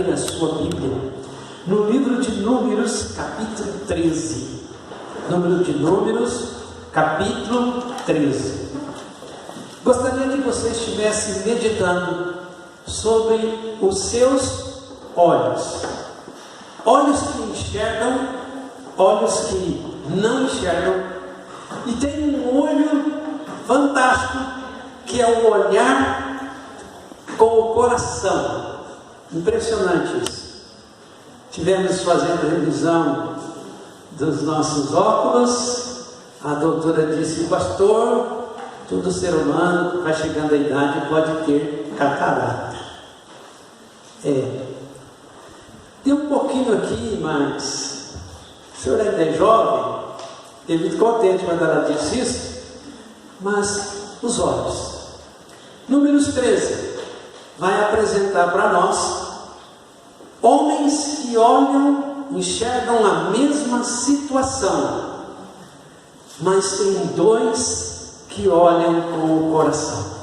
abrirem a sua Bíblia no livro de Números, capítulo 13. Número de Números, capítulo 13. Gostaria que você estivesse meditando sobre os seus olhos. Olhos que enxergam, olhos que não enxergam. E tem um olho fantástico, que é o olhar com o coração. Impressionante isso. Tivemos fazendo revisão dos nossos óculos. A doutora disse: pastor, todo ser humano que vai chegando à idade pode ter catarata. Tem um pouquinho aqui, mas o senhor ainda é jovem. Fiquei muito contente quando ela disse isso. Mas os olhos. Números 13 vai apresentar para nós homens que olham, enxergam a mesma situação, mas tem dois que olham com o coração.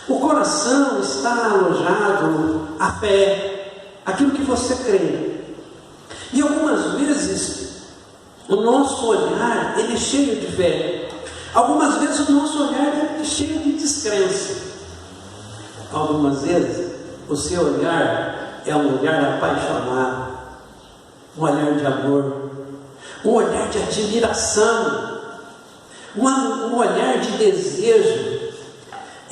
O coração está alojado a fé, aquilo que você crê. E algumas vezes o nosso olhar ele é cheio de fé. Algumas vezes o nosso olhar é cheio de descrença. Algumas vezes o seu olhar é um olhar apaixonado, um olhar de amor, um olhar de admiração, um olhar de desejo.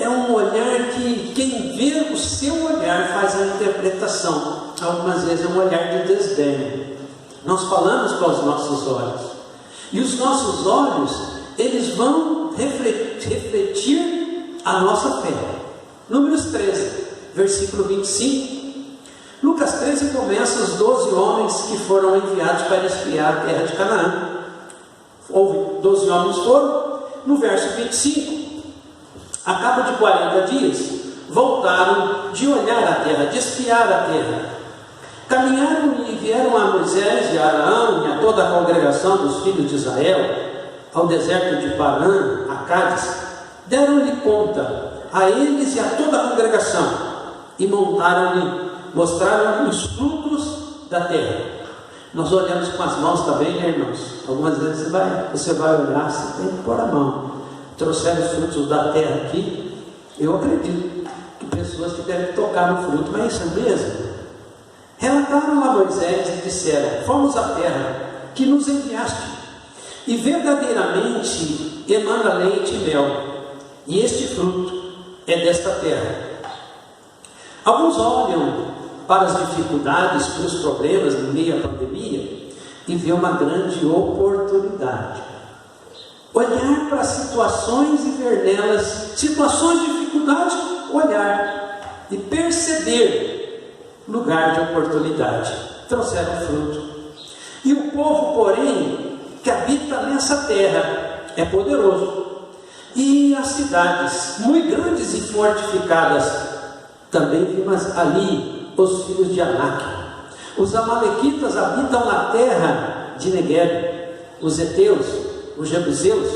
É um olhar que quem vê o seu olhar faz a interpretação. Algumas vezes é um olhar de desdém. Nós falamos com os nossos olhos, e os nossos olhos eles vão refletir a nossa fé. Números 13, versículo 25. Lucas 13 começa os 12 homens que foram enviados para espiar a terra de Canaã. 12 homens foram. No verso 25, a cabo de 40 dias, voltaram de olhar a terra, de espiar a terra. Caminharam e vieram a Moisés e a Arão e a toda a congregação dos filhos de Israel ao deserto de Parã, a Cádiz. Deram-lhe conta a eles e a toda a congregação, e mostraram-lhe os frutos da terra. Nós olhamos com as mãos também, né, irmãos? Algumas vezes você vai olhar, você tem que pôr a mão. Trouxeram os frutos da terra aqui. Eu acredito que pessoas que devem tocar no fruto, mas isso é mesmo? Relataram a Moisés e disseram: fomos à terra que nos enviaste, e verdadeiramente emana leite e mel, e este fruto é desta terra. Alguns olham para as dificuldades, para os problemas no meio à pandemia, e vê uma grande oportunidade. Olhar para situações e ver nelas situações de dificuldade, olhar e perceber lugar de oportunidade. Trouxeram fruto. E o povo, porém, que habita nessa terra é poderoso, e as cidades muito grandes e fortificadas. Também vimos ali os filhos de Anak. Os amalequitas habitam na terra de Negueb. Os heteus, os jebuseus,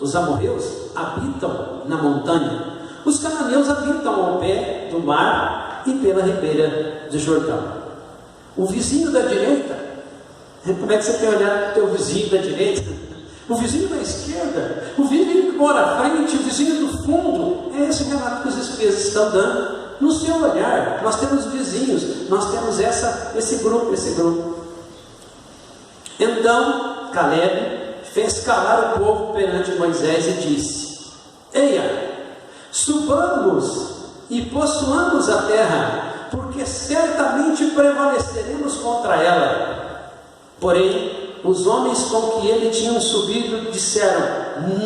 os amorreus habitam na montanha. Os cananeus habitam ao pé do mar e pela ribeira do Jordão. O vizinho da direita, como é que você tem olhado para o teu vizinho da direita? O vizinho da esquerda, o vizinho que mora à frente, o vizinho do fundo. É esse relato que os Espíritos estão dando. No seu olhar, nós temos vizinhos, nós temos esse grupo. Então Caleb fez calar o povo perante Moisés e disse: eia, subamos e possuamos a terra, porque certamente prevaleceremos contra ela. Porém, os homens com que ele tinha subido disseram: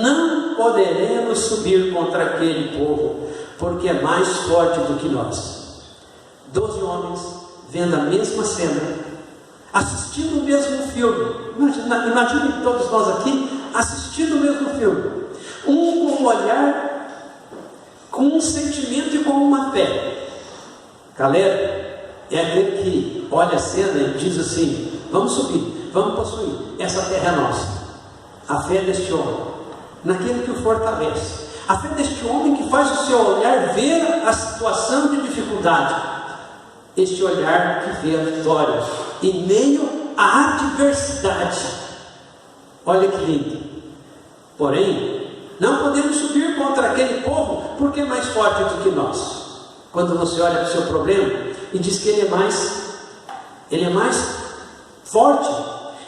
não poderemos subir contra aquele povo, porque é mais forte do que nós. 12 homens vendo a mesma cena, assistindo o mesmo filme. Imagine todos nós aqui assistindo o mesmo filme, um com um olhar, com um sentimento e com uma fé. Caleb é aquele que olha a cena e diz assim: vamos subir, vamos possuir, essa terra é nossa. A fé deste homem, naquele que o fortalece, a fé deste homem que faz o seu olhar ver a situação de dificuldade. este olhar que vê a vitória em meio à adversidade. Olha que lindo. Porém, não podemos subir contra aquele povo, porque é mais forte do que nós. Quando você olha para o seu problema e diz que ele é mais forte,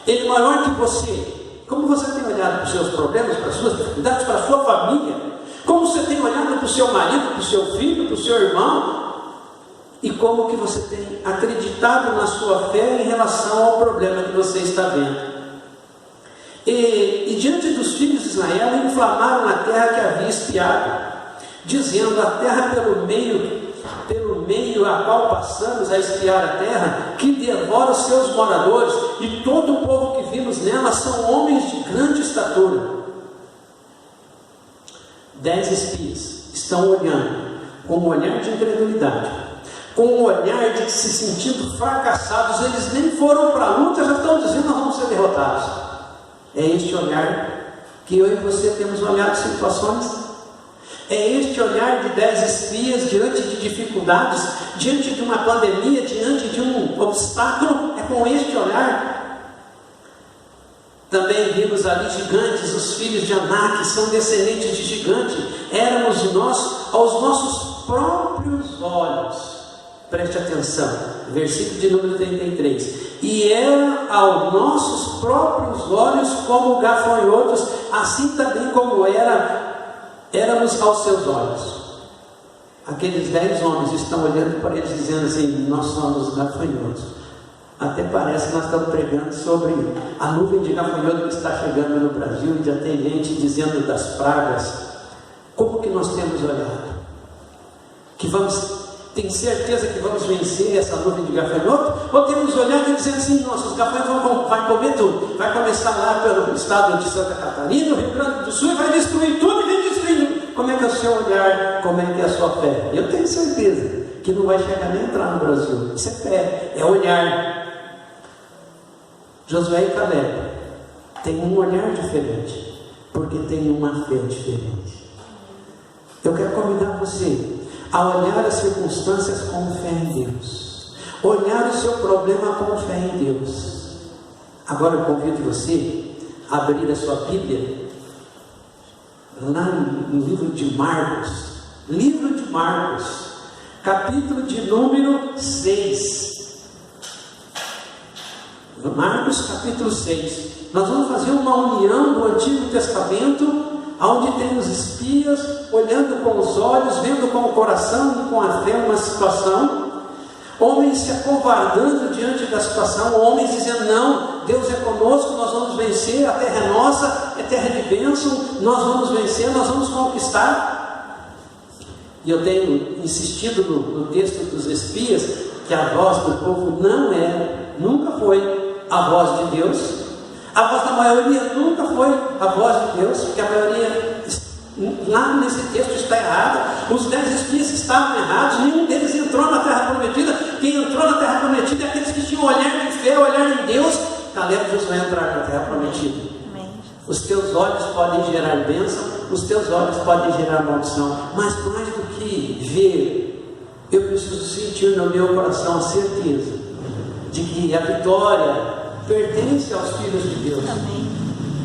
ele é maior que você. Como você tem olhado para os seus problemas, para as suas dificuldades, para a sua família? Como você tem olhado para o seu marido, para o seu filho, para o seu irmão? E como que você tem acreditado na sua fé em relação ao problema que você está vendo? E diante dos filhos de Israel, inflamaram a terra que havia espiado, dizendo: a terra pelo meio a qual passamos a espiar a terra, que devora os seus moradores, e todo o povo que vimos nela são homens de grande estatura. 10 espias estão olhando com um olhar de incredulidade, com um olhar de se sentindo fracassados. Eles nem foram para a luta, já estão dizendo: nós vamos ser derrotados. É este olhar que eu e você temos olhado situações. É este olhar de 10 espias diante de dificuldades, diante de uma pandemia, diante de um obstáculo. É com este olhar. Também vimos ali gigantes, os filhos de Anak, que são descendentes de gigante. Éramos nós, aos nossos próprios olhos. Preste atenção, versículo de número 33. E era aos nossos próprios olhos como gafanhotos, assim também como éramos aos seus olhos. Aqueles 10 homens estão olhando para eles dizendo assim: nós somos gafanhotos. Até parece que nós estamos pregando sobre a nuvem de gafanhoto que está chegando no Brasil, e já tem gente dizendo das pragas. Como que nós temos olhado? Tem certeza que vamos vencer essa nuvem de gafanhoto? Ou temos olhado e dizendo assim: nossa, os gafanhotos vão comer tudo. Vai começar lá pelo estado de Santa Catarina, Rio Grande do Sul, e vai destruir tudo e vem destruindo. Como é que é o seu olhar? Como é que é a sua fé? Eu tenho certeza que não vai chegar nem entrar no Brasil. Isso é fé, é olhar. Josué e Caleb têm um olhar diferente, porque têm uma fé diferente. Eu quero convidar você a olhar as circunstâncias com fé em Deus, olhar o seu problema com fé em Deus. Agora eu convido você a abrir a sua Bíblia lá no livro de Marcos, capítulo de número 6. Marcos capítulo 6. Nós vamos fazer uma união do Antigo Testamento, onde tem os espias olhando com os olhos, vendo com o coração e com a fé uma situação, homens se acovardando diante da situação, homens dizendo: não, Deus é conosco, nós vamos vencer, a terra é nossa, é terra de bênção, nós vamos vencer, nós vamos conquistar. E eu tenho insistido no texto dos espias, que a voz do povo não era, nunca foi a voz de Deus. A voz da maioria nunca foi a voz de Deus, porque a maioria, lá nesse texto, está errada. Os 10 espias estavam errados, nenhum deles entrou na terra prometida. Quem entrou na terra prometida é aqueles que tinham olhar de fé, olhar em Deus. Caleb e Josué entraram na terra prometida. Os teus olhos podem gerar bênção, os teus olhos podem gerar maldição, mas mais do que ver, eu preciso sentir no meu coração a certeza de que a vitória pertence aos filhos de Deus. Amém.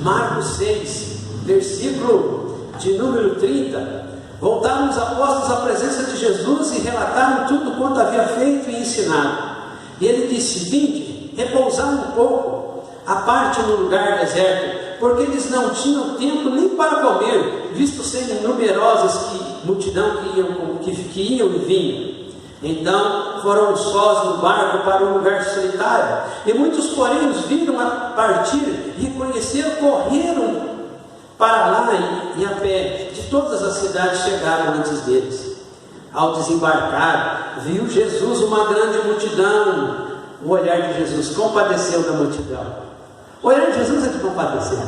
Marcos 6, versículo de número 30. Voltaram os apóstolos à presença de Jesus e relataram tudo quanto havia feito e ensinado. E ele disse: vinde, repousar um pouco, à parte no lugar deserto, porque eles não tinham tempo nem para comer, visto serem numerosas multidão que iam e vinham. Então foram sós no barco para um lugar solitário, e muitos, porém, os viram a partir, reconheceram, correram para lá e a pé, de todas as cidades chegaram antes deles. Ao desembarcar, viu Jesus uma grande multidão. O olhar de Jesus compadeceu da multidão. O olhar de Jesus é de compadecer.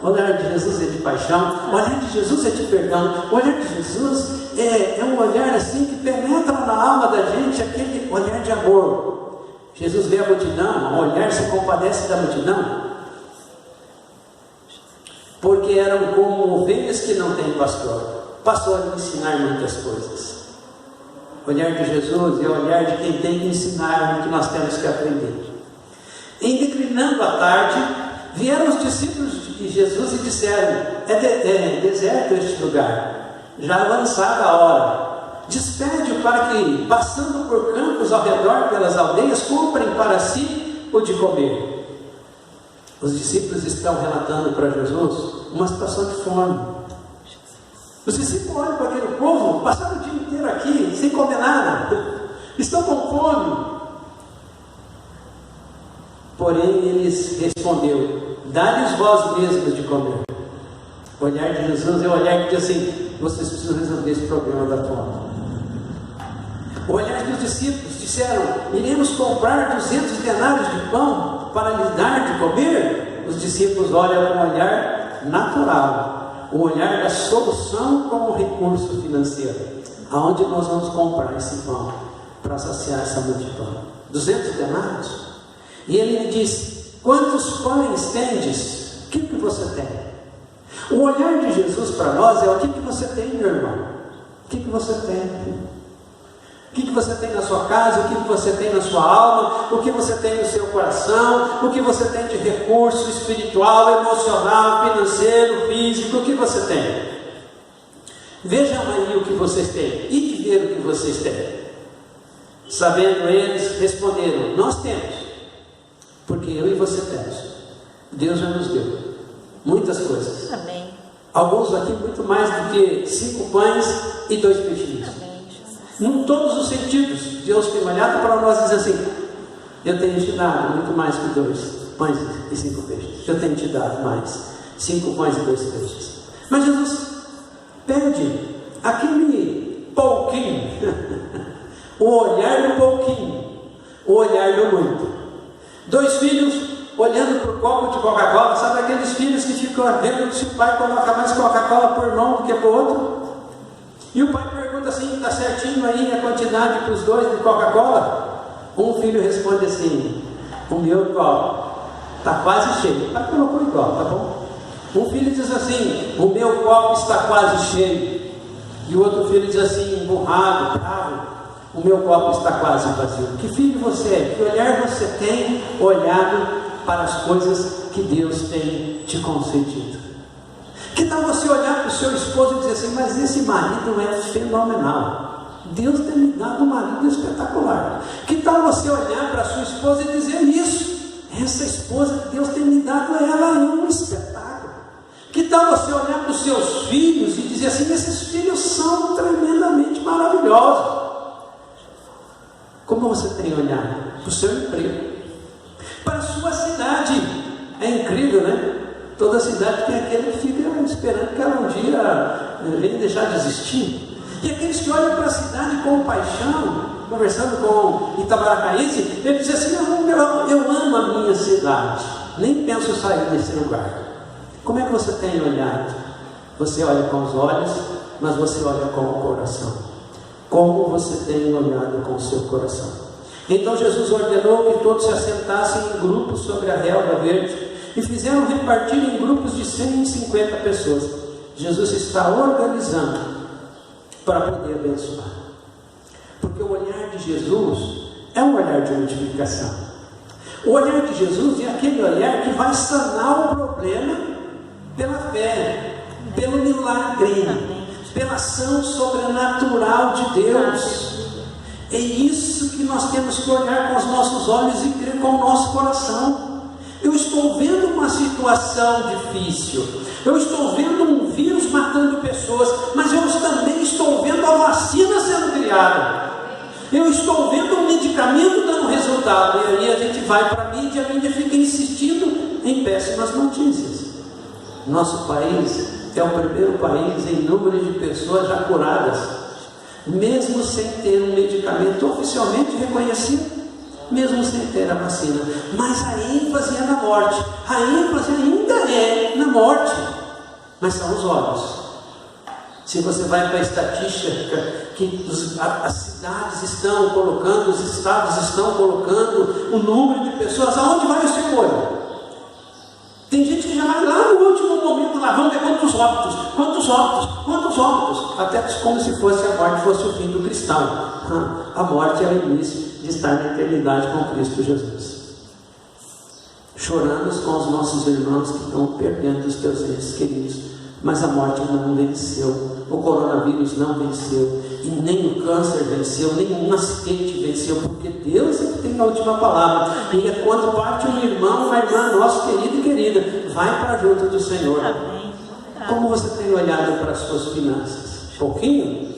O olhar de Jesus é de paixão. O olhar de Jesus é de perdão. O olhar de Jesus é um olhar assim que penetra na alma da gente, aquele olhar de amor. Jesus vê a multidão, o olhar se compadece da multidão, porque eram como ovelhas que não têm pastor. Passou a lhe ensinar muitas coisas. O olhar de Jesus é o olhar de quem tem que ensinar o que nós temos que aprender. Em declinando a tarde, vieram os discípulos de Jesus e disseram: é deserto este lugar, já avançada a hora. Despede-o para que, passando por campos ao redor pelas aldeias, comprem para si o de comer. Os discípulos estão relatando para Jesus uma situação de fome. Os discípulos olham para aquele povo, passaram o dia inteiro aqui, sem comer nada, estão com fome. Porém, eles respondeu: dá-lhes vós mesmos de comer. O olhar de Jesus é o olhar que diz assim: vocês precisam resolver esse problema da fome. O olhar dos discípulos disseram: iremos comprar 200 denários de pão para lhes dar de comer. Os discípulos olham com um olhar natural, o olhar da solução com o recurso financeiro. Aonde nós vamos comprar esse pão para saciar essa multidão? 200 denários? E ele lhe disse: quantos pães tendes? O que você tem? O olhar de Jesus para nós é: o que você tem, meu irmão? O que você tem? O que você tem na sua casa? O que você tem na sua alma? O que você tem no seu coração? O que você tem de recurso espiritual, emocional, financeiro, físico? O que você tem? Vejam aí o que vocês têm, e de ver o que vocês têm. Sabendo eles, responderam: nós temos, porque eu e você temos. Deus já nos deu muitas coisas. Amém. Alguns aqui muito mais do que 5 pães e 2 peixinhos. Amém. Em todos os sentidos, Deus tem olhado para nós e diz assim: eu tenho te dado muito mais que 2 pães e 5 peixes. Eu tenho te dado mais 5 pães e 2 peixes. Mas Jesus pede aquele pouquinho, o olhar do pouquinho, o olhar do muito. 2 filhos olhando para o copo de Coca-Cola, sabe aqueles filhos que ficam vendo se o pai coloca mais Coca-Cola por mão do que por outro? E o pai pergunta assim: está certinho aí a quantidade para os 2 de Coca-Cola? Um filho responde assim: o meu copo está quase cheio. O pai colocou igual, tá bom? Um filho diz assim: o meu copo está quase cheio. E o outro filho diz assim, emburrado, bravo: o meu copo está quase vazio. Que filho você é? Que olhar você tem olhado para as coisas que Deus tem te concedido? Que tal você olhar para o seu esposo e dizer assim: mas esse marido é fenomenal, Deus tem me dado um marido espetacular. Que tal você olhar para a sua esposa e dizer isso: essa esposa que Deus tem me dado, ela é um espetáculo. Que tal você olhar para os seus filhos e dizer assim: esses filhos são tremendamente maravilhosos. Como você tem olhado para o seu emprego, para a sua cidade? É incrível, né? Toda cidade tem aquele que fica esperando que ela um dia venha deixar de existir. E aqueles que olham para a cidade com paixão, conversando com Itabaracaense, ele diz assim: eu amo a minha cidade, nem penso sair desse lugar. Como é que você tem olhado? Você olha com os olhos, mas você olha com o coração. Como você tem olhado com o seu coração? Então Jesus ordenou que todos se assentassem em grupos sobre a relva verde e fizeram repartir em grupos de 150 pessoas. Jesus está organizando para poder abençoar, porque o olhar de Jesus é um olhar de multiplicação. O olhar de Jesus é aquele olhar que vai sanar o problema pela fé, pelo milagre, pela ação sobrenatural de Deus. É isso que nós temos que olhar com os nossos olhos e crer com o nosso coração. Eu estou vendo uma situação difícil, eu estou vendo um vírus matando pessoas, mas eu também estou vendo a vacina sendo criada, eu estou vendo um medicamento dando resultado. E aí a gente vai para a mídia e a mídia fica insistindo em péssimas notícias. Nosso país é o primeiro país em número de pessoas já curadas, mesmo sem ter um medicamento oficialmente reconhecido, mesmo sem ter a vacina. Mas a ênfase é na morte, a ênfase ainda é na morte, mas são os olhos. Se você vai para a estatística que as cidades estão colocando, os estados estão colocando o número de pessoas, aonde vai o seu olho? Tem gente que já vai lá no último momento, lá vamos ver quantos óbitos. até como se fosse a morte fosse o fim do cristão. A morte é o início de estar na eternidade com Cristo Jesus. Choramos com os nossos irmãos que estão perdendo os teus entes queridos, mas a morte não venceu, o coronavírus não venceu, e nem o câncer venceu, nenhum acidente venceu, porque Deus é que tem a última palavra. E é quando parte um irmão, uma irmã nossa querida e querida, vai para junto do Senhor. Como você tem olhado para as suas finanças? Pouquinho?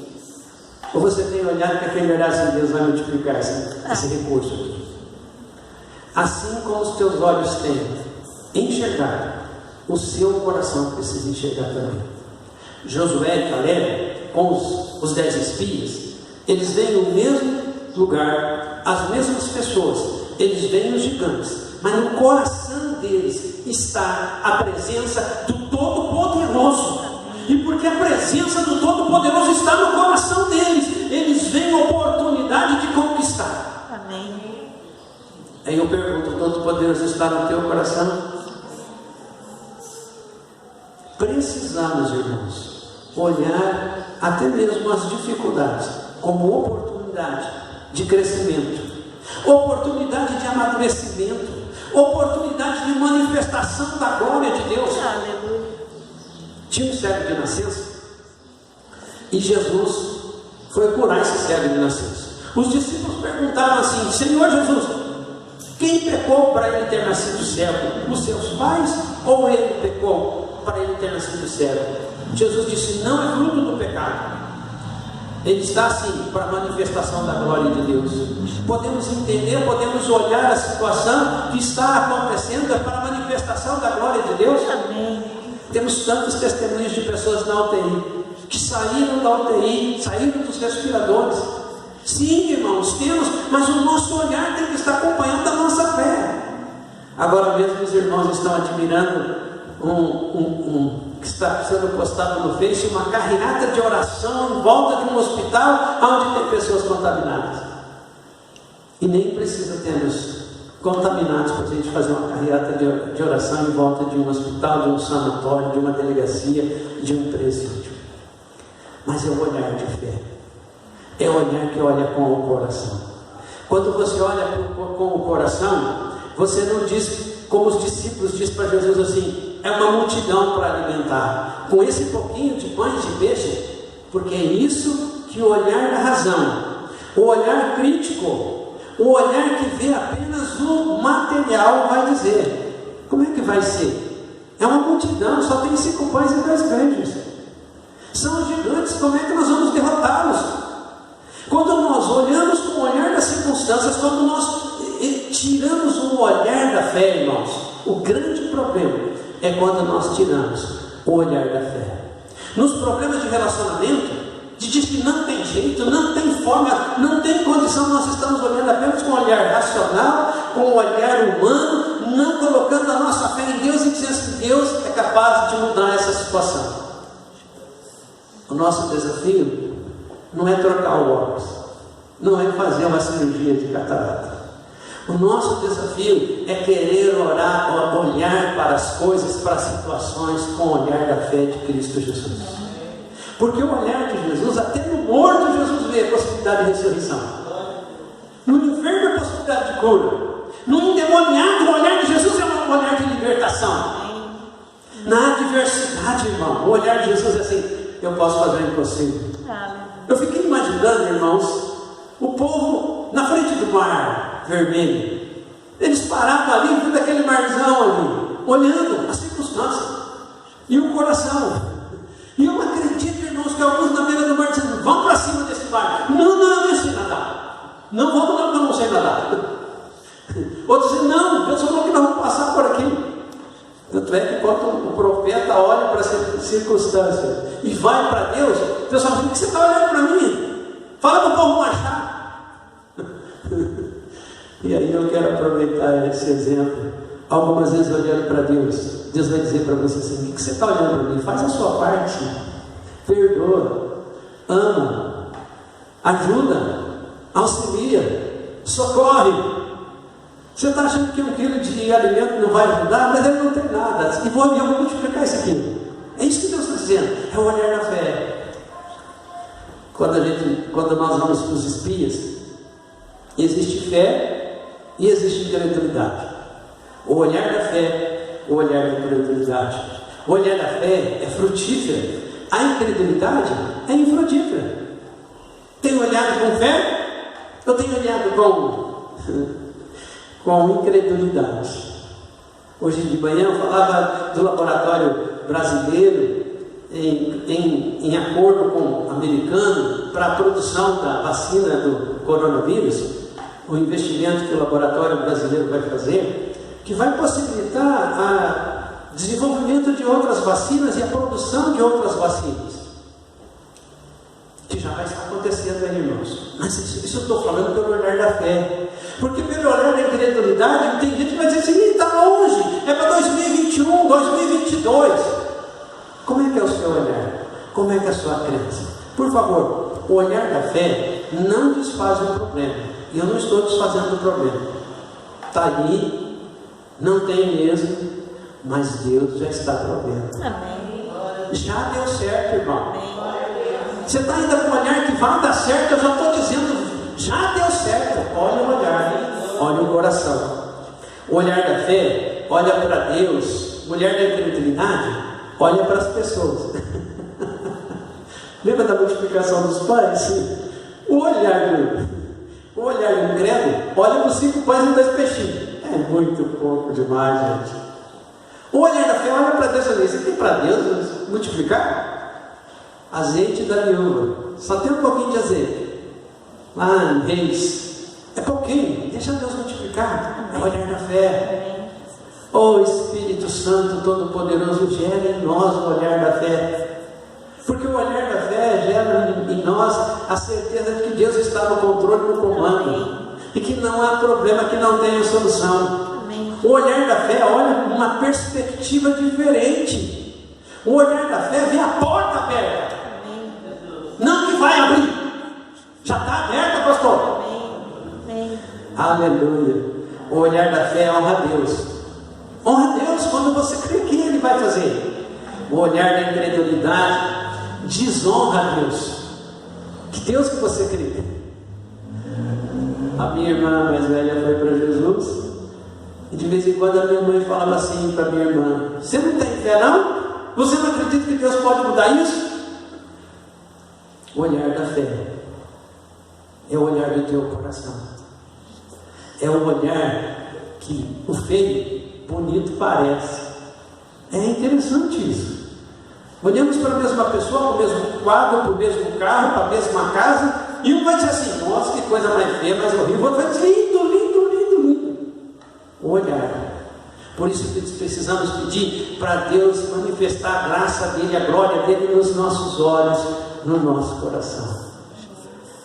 Ou você tem olhado que aquele olhar assim, Deus vai multiplicar esse recurso aqui? Assim como os teus olhos têm enxergado, o seu coração precisa enxergar também. Josué e Caleb, com os 10 espias, eles veem o mesmo lugar, as mesmas pessoas, eles veem os gigantes, mas no coração deles está a presença do Todo-Poderoso. E porque a presença do Todo-Poderoso está no coração deles, eles veem a oportunidade de conquistar. Amém. Aí eu pergunto: o Todo-Poderoso está no teu coração? Precisamos, irmãos, olhar até mesmo as dificuldades como oportunidade de crescimento, oportunidade de amadurecimento, oportunidade de manifestação da glória de Deus. Aleluia. Tinha um cego de nascença e Jesus foi curar esse cego de nascença. Os discípulos perguntaram assim: Senhor Jesus, quem pecou para ele ter nascido cego? Os seus pais ou ele pecou para ele ter nascido cego? Jesus disse: não é fruto do pecado. Ele está assim para a manifestação da glória de Deus. Podemos entender, podemos olhar a situação que está acontecendo para a manifestação da glória de Deus. Amém. Temos tantos testemunhos de pessoas na UTI que saíram da UTI, saíram dos respiradores. Sim, irmãos, temos, mas o nosso olhar tem que estar acompanhando a nossa fé. Agora mesmo os irmãos estão admirando que está sendo postado no Face, uma carreata de oração em volta de um hospital onde tem pessoas contaminadas. E nem precisa termos contaminados para a gente fazer uma carreata de oração em volta de um hospital, de um sanatório, de uma delegacia, de um presídio. Mas é o olhar de fé. É o olhar que olha com o coração. Quando você olha com o coração, você não diz como os discípulos dizem para Jesus assim: é uma multidão para alimentar, com esse pouquinho de pães de peixe, porque é isso que o olhar da razão, o olhar crítico, o olhar que vê apenas o material vai dizer. Como é que vai ser? É uma multidão, só tem 5 pães e 2 peixes. São gigantes, como é que nós vamos derrotá-los? Quando nós olhamos com o olhar das circunstâncias, quando nós tiramos o olhar da fé, irmãos, o grande problema é quando nós tiramos o olhar da fé. Nos problemas de relacionamento, diz que não tem jeito, não tem forma, não tem condição, nós estamos olhando apenas com o olhar racional, com o olhar humano, não colocando a nossa fé em Deus e dizendo que Deus é capaz de mudar essa situação. O nosso desafio não é trocar o óculos, não é fazer uma cirurgia de catarata. O nosso desafio é querer orar, olhar para as coisas, para as situações com o olhar da fé de Cristo Jesus. Porque o olhar de Jesus, até no morto Jesus vê a possibilidade de ressurreição. No enfermo a possibilidade de cura. No endemoniado, o olhar de Jesus é um olhar de libertação. Na adversidade, irmão, o olhar de Jesus é assim: eu posso fazer o impossível. Eu fiquei imaginando, irmãos, o povo na frente do mar vermelho. Eles paravam ali, vendo aquele marzão ali, olhando as circunstâncias e o coração. E eu acredito, irmãos, que alguns na beira do mar dizendo: vamos para cima desse mar. Não, eu sei nadar. Não vamos não, porque eu não sei nadar. Outros dizem: não, Deus falou que nós vamos passar por aqui. Tanto é que quando o profeta olha para essa circunstância e vai para Deus, Deus fala: o que você está olhando para mim? Fala para o povo marchar. E aí eu quero aproveitar esse exemplo. Algumas vezes olhando para Deus, Deus vai dizer para você assim: o que você está olhando para mim? Faz a sua parte, perdoa, ama, ajuda, auxilia, socorre. Você está achando que 1 quilo de alimento não vai ajudar, mas ele não tem nada. E eu vou multiplicar isso aqui. É isso que Deus está dizendo. É o olhar da fé. quando nós vamos para os espias, existe fé e existe incredulidade. O olhar da fé, o olhar da incredulidade. O olhar da fé é frutífero, a incredulidade é infrutífera. Tenho olhado com fé, eu tenho olhado com incredulidade. Hoje de manhã eu falava do laboratório brasileiro em acordo com o americano para a produção da vacina do coronavírus, o investimento que o laboratório brasileiro vai fazer, que vai possibilitar o desenvolvimento de outras vacinas e a produção de outras vacinas, que já vai estar acontecendo aí, irmãos. Mas isso eu estou falando pelo olhar da fé, porque pelo olhar da incredulidade tem gente que vai dizer assim: está longe, é para 2021, 2022. Como é que é o seu olhar? Como é que é a sua crença? Por favor, o olhar da fé não desfaz o problema. E eu não estou desfazendo o problema. Está aí, não tem mesmo, mas Deus já está provendo. Amém. Já deu certo, irmão. Amém. Você está ainda com o olhar que vai dar certo, eu já estou dizendo, já deu certo. Olha o olhar, olha o coração. O olhar da fé, olha para Deus. O olhar da incredulidade, olha para as pessoas. Lembra da multiplicação dos pães? O olhar do incrédulo, olha para os 5 pães e 2 peixinhos. É muito pouco demais, gente. O olhar da fé olha para Deus e diz: você tem para Deus multiplicar? Azeite da viúva, só tem um pouquinho de azeite. Lá em Reis, é pouquinho, deixa Deus multiplicar. É o olhar da fé. Oh Espírito Santo Todo-Poderoso, gera em nós o olhar da fé. Porque o olhar da fé gera em nós a certeza de que Deus está no controle, no comando. E que não há problema que não tenha solução. O olhar da fé olha uma perspectiva diferente. O olhar da fé vê a porta aberta. Não que vai abrir. Já está aberta, pastor. Aleluia. O olhar da fé honra a Deus. Honra a Deus quando você crê que Ele vai fazer. O olhar da incredulidade desonra a Deus. Que Deus que você crê? A minha irmã mais velha foi para Jesus, e de vez em quando a minha mãe falava assim para minha irmã: você não tem fé não? Você não acredita que Deus pode mudar isso? O olhar da fé é o olhar do teu coração. É o olhar que o feio bonito parece. É interessante isso. Olhamos para a mesma pessoa, para o mesmo quadro, para o mesmo carro, para a mesma casa, e um vai dizer assim: nossa, que coisa mais feia, mais horrível. O outro vai dizer: lindo, lindo, lindo, lindo. O olhar. Por isso que precisamos pedir para Deus manifestar a graça dele, a glória dele nos nossos olhos, no nosso coração.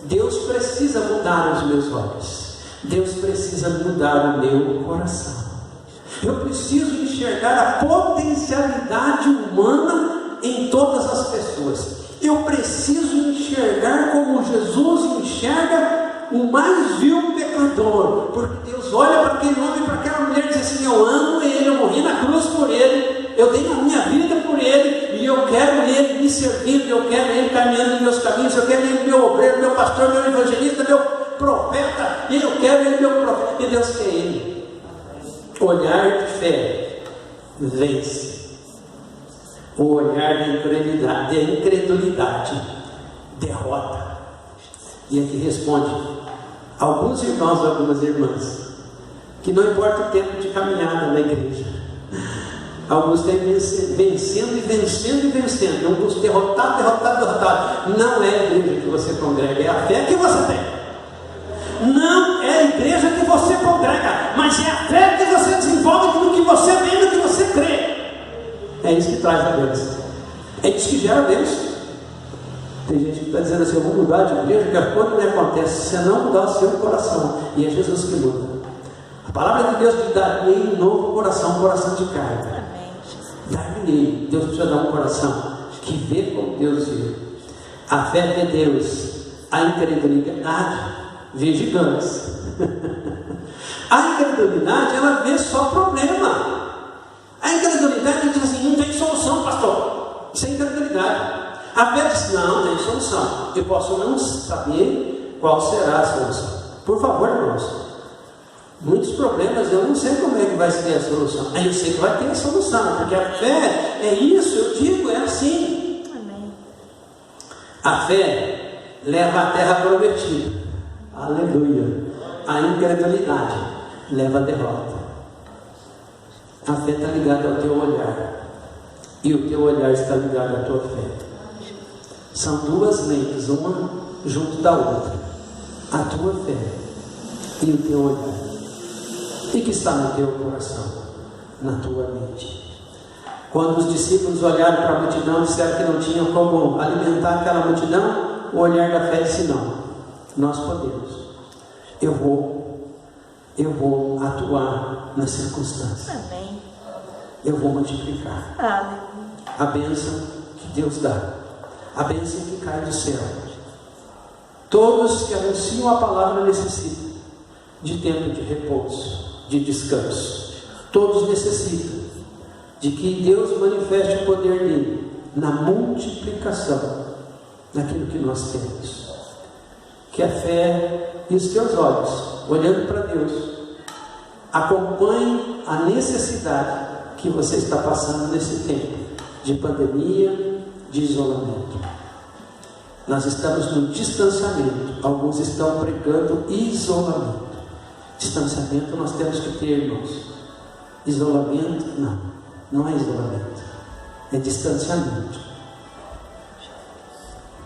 Deus precisa mudar os meus olhos. Deus precisa mudar o meu coração. Eu preciso enxergar a potencialidade humana em todas as pessoas. Eu preciso enxergar como Jesus enxerga o mais vil pecador, porque Deus olha para aquele homem, para aquela mulher e diz assim: eu amo ele, eu morri na cruz por ele, eu dei a minha vida por ele, e eu quero ele me servindo, eu quero ele caminhando nos meus caminhos, eu quero ele meu obreiro, meu pastor, meu evangelista, meu profeta, e eu quero ele meu profeta, e Deus quer ele. Olhar de fé vence. O olhar da incredulidade derrota. E aqui responde alguns irmãos e algumas irmãs, que não importa o tempo de caminhada na igreja, alguns têm vencendo e vencendo e vencendo, alguns derrotado. Não é a igreja que você congrega, é a fé que você tem. Não é a igreja que você congrega, mas é a fé que você desenvolve no que você vê, no que você crê. É isso que traz a bênção. É isso que gera a bênção. Tem gente que está dizendo assim: eu vou mudar de igreja, que a coisa não acontece se não mudar o seu coração. E é Jesus que muda. A palavra de Deus diz: dar-lhe um novo coração, um coração de carne. Dar-lhe. Deus precisa dar um coração que vê como Deus vê. A fé vê Deus. A incredulidade vê gigantes. A incredulidade, ela vê só problema. A incredulidade diz assim: não tem solução, pastor. Isso é incredulidade. A fé diz: não, tem solução. Eu posso não saber qual será a solução. Por favor, irmãos, muitos problemas eu não sei como é que vai ser a solução. Aí eu sei que vai ter a solução, porque a fé é isso, eu digo, é assim. Amém. A fé leva à terra prometida. Aleluia. A incredulidade leva à derrota. A fé está ligada ao teu olhar, e o teu olhar está ligado à tua fé. São duas lentes, uma junto da outra: a tua fé e o teu olhar. O que está no teu coração, na tua mente? Quando os discípulos olharam para a multidão, disseram que não tinham como alimentar aquela multidão, o olhar da fé disse: não, nós podemos. Eu vou atuar nas circunstâncias. Amém. Eu vou multiplicar. Aleluia. A bênção que Deus dá, a bênção que cai do céu. Todos que anunciam a palavra necessitam de tempo de repouso, de descanso. Todos necessitam de que Deus manifeste o poder dele na multiplicação daquilo que nós temos. Que a fé e os teus olhos, olhando para Deus, acompanhem a necessidade que você está passando nesse tempo de pandemia, de isolamento. Nós estamos no distanciamento. Alguns estão pregando isolamento. Distanciamento nós temos que ter, irmãos. Isolamento, não é isolamento, é distanciamento.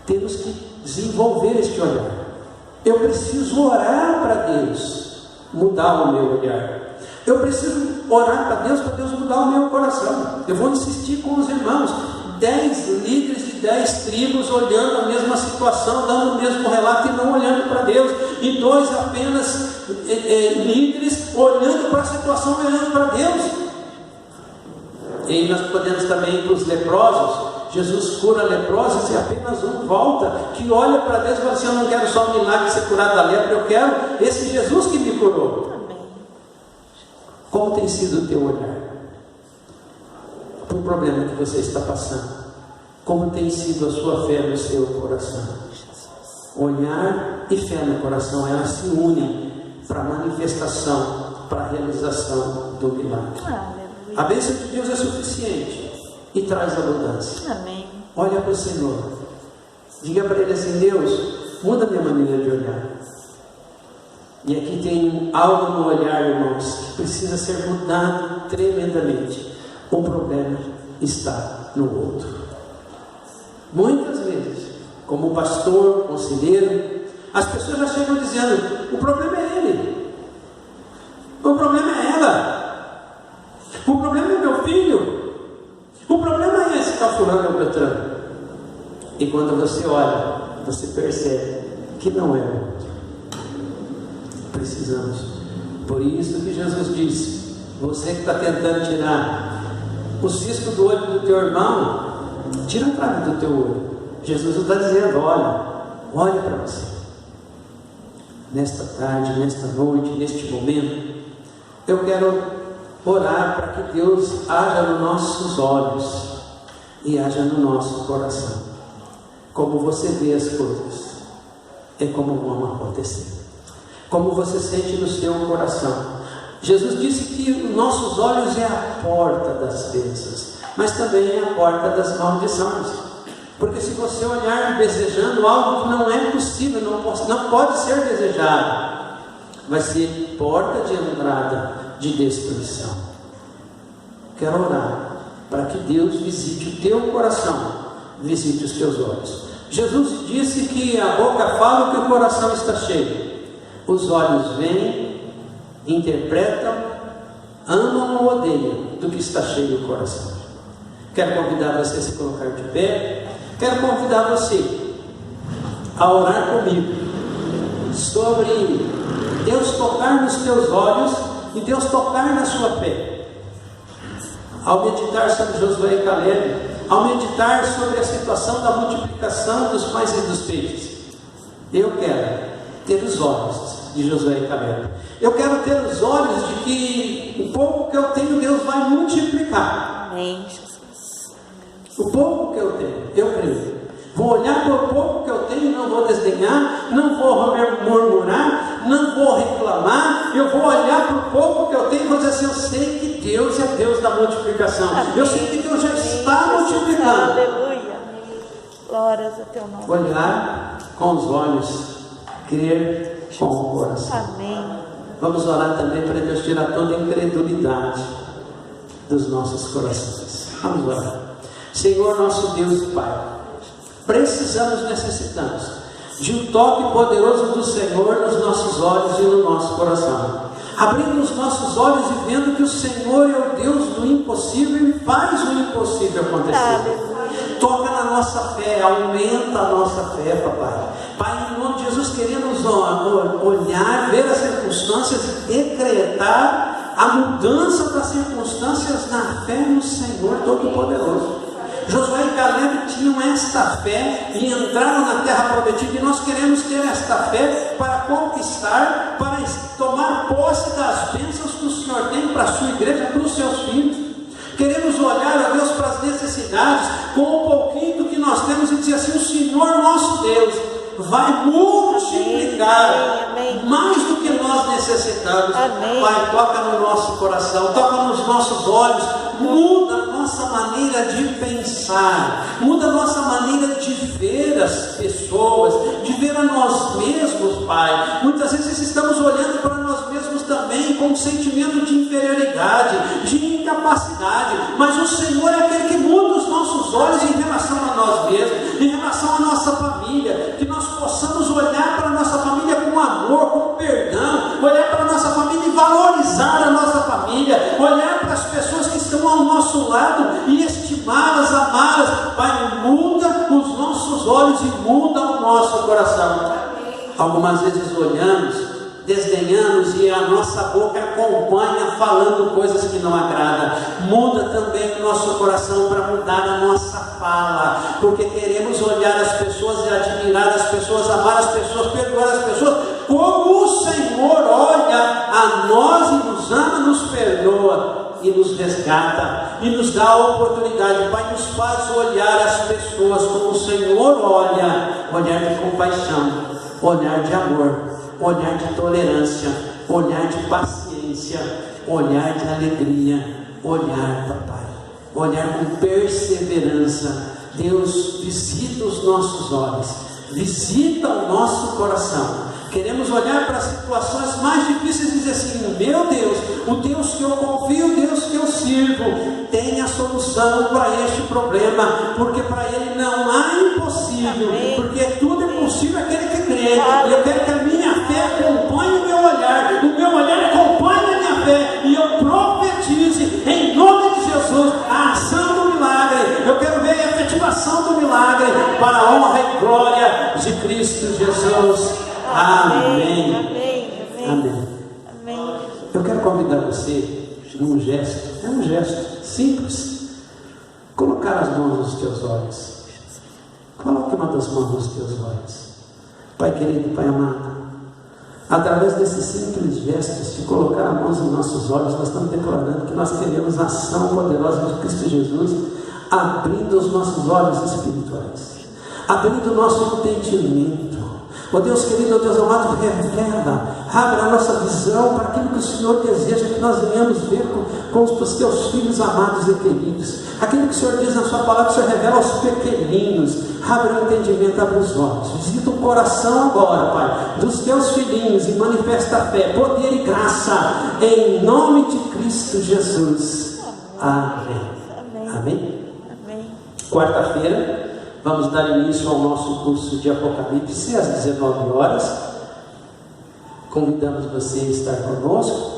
Temos que desenvolver este olhar. Eu preciso orar para Deus mudar o meu olhar. Eu preciso orar para Deus mudar o meu coração. Eu vou insistir com os irmãos. 10 líderes de 10 tribos olhando a mesma situação, dando o mesmo relato e não olhando para Deus. E 2 apenas líderes olhando para a situação e olhando para Deus. E nós podemos também ir para os leprosos. Jesus cura leprosos e apenas um volta, que olha para Deus e fala assim: eu não quero só o milagre de ser curado da lepra, eu quero esse Jesus que me curou. Amém. Como tem sido o teu olhar para o problema que você está passando? Como tem sido a sua fé no seu coração? Olhar e fé no coração, elas se unem para a manifestação, para a realização do milagre. Aleluia. A bênção de Deus é suficiente e traz abundância. Amém. Olha para o Senhor, diga para Ele assim: Deus, muda a minha maneira de olhar. E aqui tem algo no olhar, irmãos, que precisa ser mudado tremendamente. O problema está no outro. Muitas vezes, como pastor, conselheiro, as pessoas já chegam dizendo: o problema é ele, o problema é ela, o problema é meu filho, o problema é esse que está furando o Beltrano. E quando você olha, você percebe que não é o outro. Precisamos. Por isso que Jesus disse: você que está tentando tirar o cisco do olho do teu irmão, tira a trave do teu olho. Jesus está dizendo: olha para você. Nesta tarde, nesta noite, neste momento, eu quero orar para que Deus haja nos nossos olhos e haja no nosso coração. Como você vê as coisas, é como vão acontecer. Como você sente no seu coração. Jesus disse que os nossos olhos é a porta das bênçãos, mas também é a porta das maldições. Porque se você olhar desejando algo que não é possível, não pode ser desejado, vai ser porta de entrada de destruição. Quero orar para que Deus visite o teu coração, visite os teus olhos. Jesus disse que a boca fala o que o coração está cheio. Os olhos veem, interpretam, amam ou odeiam do que está cheio o coração. Quero convidar você a se colocar de pé. Quero convidar você a orar comigo sobre Deus tocar nos teus olhos e Deus tocar na sua fé. Ao meditar sobre Josué e Caleb, ao meditar sobre a situação da multiplicação dos pães e dos peixes, eu quero ter os olhos de Josué e Caleb. Eu quero ter os olhos de que o pouco que eu tenho, Deus vai multiplicar. Amém. O pouco que eu tenho, eu creio. Vou olhar para o pouco que eu tenho, não vou desdenhar, não vou murmurar, não vou reclamar. Eu vou olhar para o pouco que eu tenho e vou dizer assim: eu sei que Deus é Deus da multiplicação. Amém. Eu sei que Deus já está multiplicando. Aleluia. Glórias a teu nome. Olhar com os olhos, crer com o coração. Amém. Vamos orar também para Deus tirar toda a incredulidade dos nossos corações. Vamos orar. Senhor, nosso Deus e Pai, precisamos, necessitamos de um toque poderoso do Senhor nos nossos olhos e no nosso coração, abrindo os nossos olhos e vendo que o Senhor é o Deus do impossível e faz o impossível acontecer. Toca na nossa fé, aumenta a nossa fé, papai. Pai, em nome de Jesus, queremos olhar, ver as circunstâncias e decretar a mudança das circunstâncias na fé no Senhor Todo-Poderoso. Josué e Caleb tinham esta fé e entraram na terra prometida, e nós queremos ter esta fé para conquistar, para tomar posse das bênçãos que o Senhor tem para a sua igreja, para os seus filhos. Queremos olhar, ó Deus, para as necessidades com um pouquinho do que nós temos e dizer assim: o Senhor nosso Deus vai multiplicar mais do que nós necessitamos. Pai, toca no nosso coração, toca nos nossos olhos, muda a nossa maneira de pensar, muda a nossa maneira de ver as pessoas, de ver a nós mesmos, Pai. Muitas vezes estamos olhando para nós mesmos também com um sentimento de inferioridade, de incapacidade, mas o Senhor é aquele que muda os nossos olhos em relação a nós mesmos, em relação à nossa família, que nós possamos olhar para a nossa família com amor, com perdão, olhar para a nossa família e valorizar a nossa família, olhar para as pessoas que estão ao nosso lado e estimá-las, amá-las. Pai, muda os nossos olhos e muda o nosso coração. Algumas vezes olhamos, desdenhamos e a nossa boca acompanha falando coisas que não agradam. Muda também o nosso coração para mudar a nossa fala, porque queremos olhar as pessoas e admirar as pessoas, amar as pessoas, perdoar as pessoas, como o Senhor olha a nós e nos ama, nos perdoa e nos resgata e nos dá a oportunidade. Pai, nos faz olhar as pessoas como o Senhor olha, olhar de compaixão, olhar de amor, olhar de tolerância, olhar de paciência, olhar de alegria, olhar, papai, olhar com perseverança. Deus, visita os nossos olhos, visita o nosso coração. Queremos olhar para as situações mais difíceis e dizer assim: meu Deus, o Deus que eu confio, o Deus que eu sirvo, tem a solução para este problema, porque para Ele não há impossível, porque tudo é possível aquele que crê. E eu quero que a minha fé acompanhe o meu olhar acompanhe a minha fé, e eu profetize em nome de Jesus a ação do milagre. Eu quero ver a efetivação do milagre para a honra e glória de Cristo Jesus. Amém. Amém. Amém. Amém. Eu quero convidar você num gesto, é um gesto simples, colocar as mãos nos teus olhos. Coloque uma das mãos nos teus olhos. Pai querido, Pai amado, através desses simples gestos de colocar a mão nos nossos olhos, nós estamos declarando que nós queremos a ação poderosa de Cristo Jesus, abrindo os nossos olhos espirituais, abrindo o nosso entendimento. Ó Deus querido, ó Deus amado, revela, abre a nossa visão para aquilo que o Senhor deseja que nós venhamos ver com os teus filhos amados e queridos. Aquilo que o Senhor diz na sua palavra, o Senhor revela aos pequeninos. Abre o entendimento, abre os olhos. Visita o coração agora, Pai, dos teus filhinhos e manifesta a fé, poder e graça, em nome de Cristo Jesus. Amém. Amém. Amém. Quarta-feira vamos dar início ao nosso curso de Apocalipse às 19 horas. Convidamos você a estar conosco.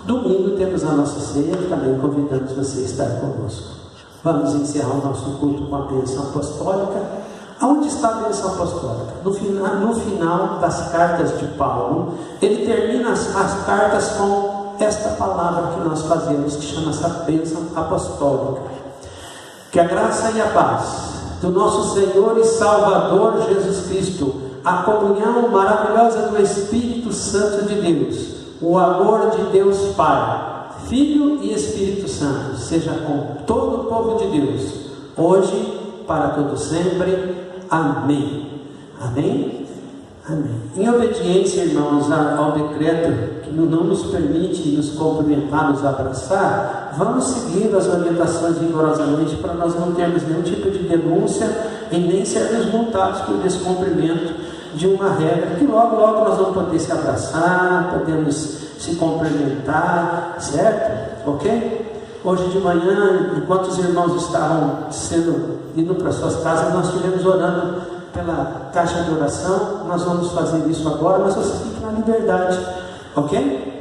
Domingo temos a nossa ceia, também convidamos você a estar conosco. Vamos encerrar o nosso culto com a bênção apostólica. Aonde está a bênção apostólica? No final das cartas de Paulo, ele termina as cartas com esta palavra que nós fazemos, que chama-se a bênção apostólica. Que a graça e a paz do nosso Senhor e Salvador Jesus Cristo, a comunhão maravilhosa do Espírito Santo de Deus, o amor de Deus Pai, Filho e Espírito Santo, seja com todo o povo de Deus, hoje, para todo sempre. Amém. Amém? Amém. Em obediência, irmãos, ao decreto que não nos permite nos cumprimentar, nos abraçar, vamos seguir as orientações rigorosamente para nós não termos nenhum tipo de denúncia e nem sermos multados por descumprimento de uma regra que logo nós vamos poder se abraçar, podemos se cumprimentar, certo? Ok? Hoje de manhã, enquanto os irmãos estavam indo para suas casas, nós estivemos orando pela caixa de oração. Nós vamos fazer isso agora, mas você fique na liberdade, ok?